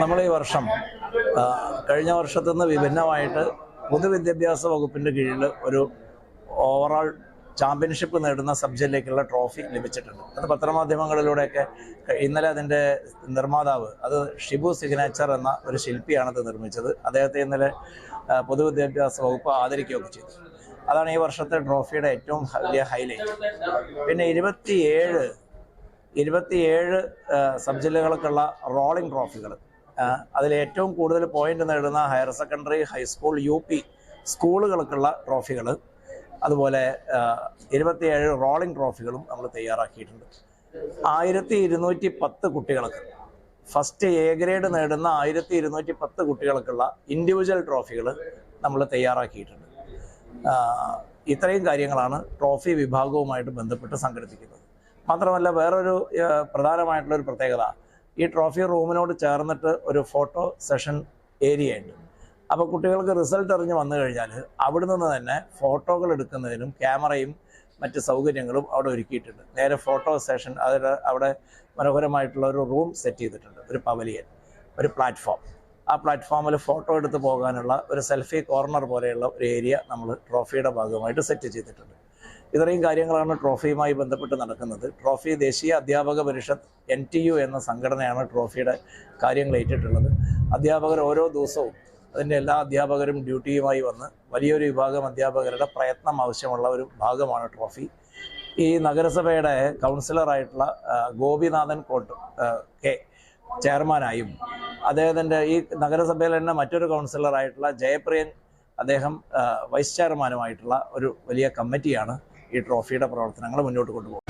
നമ്മൾ ഈ വർഷം കഴിഞ്ഞ വർഷത്തു നിന്ന് വിഭിന്നമായിട്ട് പൊതുവിദ്യാഭ്യാസ വകുപ്പിൻ്റെ കീഴിൽ ഒരു ഓവറോൾ ചാമ്പ്യൻഷിപ്പ് നേടുന്ന സബ് ജില്ലയ്ക്കുള്ള ട്രോഫി ലഭിച്ചിട്ടുണ്ട്. അത് പത്രമാധ്യമങ്ങളിലൂടെയൊക്കെ ഇന്നലെ അതിൻ്റെ നിർമ്മാതാവ്, അത് ഷിബു സിഗ്നേച്ചർ എന്ന ഒരു ശില്പിയാണത് നിർമ്മിച്ചത്. അദ്ദേഹത്തെ ഇന്നലെ പൊതുവിദ്യാഭ്യാസ വകുപ്പ് ആദരിക്കുകയൊക്കെ ചെയ്തു. അതാണ് ഈ വർഷത്തെ ട്രോഫിയുടെ ഏറ്റവും വലിയ ഹൈലൈറ്റ്. പിന്നെ 27 സബ് ജില്ലകൾക്കുള്ള റോളിംഗ് ട്രോഫികൾ, അതിൽ ഏറ്റവും കൂടുതൽ പോയിന്റ് നേടുന്ന ഹയർ സെക്കൻഡറി, ഹൈസ്കൂൾ, UP സ്കൂളുകൾക്കുള്ള ട്രോഫികൾ, അതുപോലെ 27 റോളിംഗ് ട്രോഫികളും നമ്മൾ തയ്യാറാക്കിയിട്ടുണ്ട്. 1210 കുട്ടികൾക്ക്, ഫസ്റ്റ് A ഗ്രേഡ് നേടുന്ന 1210 കുട്ടികൾക്കുള്ള ഇൻഡിവിജ്വൽ ട്രോഫികൾ നമ്മൾ തയ്യാറാക്കിയിട്ടുണ്ട്. ഇത്രയും കാര്യങ്ങളാണ് ട്രോഫി വിഭാഗവുമായിട്ട് ബന്ധപ്പെട്ട് സംഘടിപ്പിക്കുന്നത്. മാത്രമല്ല വേറൊരു പ്രധാനമായിട്ടുള്ളൊരു പ്രത്യേകത, ഈ ട്രോഫി റൂമിനോട് ചേർന്നിട്ട് ഒരു ഫോട്ടോ സെഷൻ ഏരിയ ഉണ്ട്. അപ്പോൾ കുട്ടികൾക്ക് റിസൾട്ട് അറിഞ്ഞ് വന്നു കഴിഞ്ഞാൽ അവിടെ നിന്ന് തന്നെ ഫോട്ടോകൾ എടുക്കുന്നതിനും ക്യാമറയും മറ്റ് സൗകര്യങ്ങളും അവിടെ ഒരുക്കിയിട്ടുണ്ട്. നേരെ ഫോട്ടോ സെഷൻ, അവിടെ മനോഹരമായിട്ടുള്ള ഒരു റൂം സെറ്റ് ചെയ്തിട്ടുണ്ട്, ഒരു പവലിയൻ, ഒരു പ്ലാറ്റ്ഫോം. ആ പ്ലാറ്റ്ഫോമിൽ ഫോട്ടോ എടുത്ത് പോകാനുള്ള ഒരു സെൽഫി കോർണർ പോലെയുള്ള ഒരു ഏരിയ നമ്മൾ ട്രോഫിയുടെ ഭാഗമായിട്ട് സെറ്റ് ചെയ്തിട്ടുണ്ട്. ഇത്രയും കാര്യങ്ങളാണ് ട്രോഫിയുമായി ബന്ധപ്പെട്ട് നടക്കുന്നത്. ട്രോഫി ദേശീയ അധ്യാപക പരിഷത്ത് NTU എന്ന സംഘടനയാണ് ട്രോഫിയുടെ കാര്യങ്ങൾ ഏറ്റിട്ടുള്ളത്. അധ്യാപകർ ഓരോ ദിവസവും അതിൻ്റെ എല്ലാ അധ്യാപകരും ഡ്യൂട്ടിയുമായി വന്ന് വലിയൊരു വിഭാഗം അധ്യാപകരുടെ പ്രയത്നം ആവശ്യമുള്ള ഒരു ഭാഗമാണ് ട്രോഫി. ഈ നഗരസഭയുടെ കൗൺസിലറായിട്ടുള്ള ഗോപിനാഥൻ കെ ചെയർമാനായും, അദ്ദേഹത്തിൻ്റെ ഈ നഗരസഭയിൽ തന്നെ മറ്റൊരു കൗൺസിലറായിട്ടുള്ള ജയപ്രിയൻ, അദ്ദേഹം വൈസ് ചെയർമാനുമായിട്ടുള്ള ഒരു വലിയ കമ്മിറ്റിയാണ് ഈ ട്രോഫിയുടെ പ്രവർത്തനങ്ങൾ മുന്നോട്ട് കൊണ്ടുപോകുന്നത്.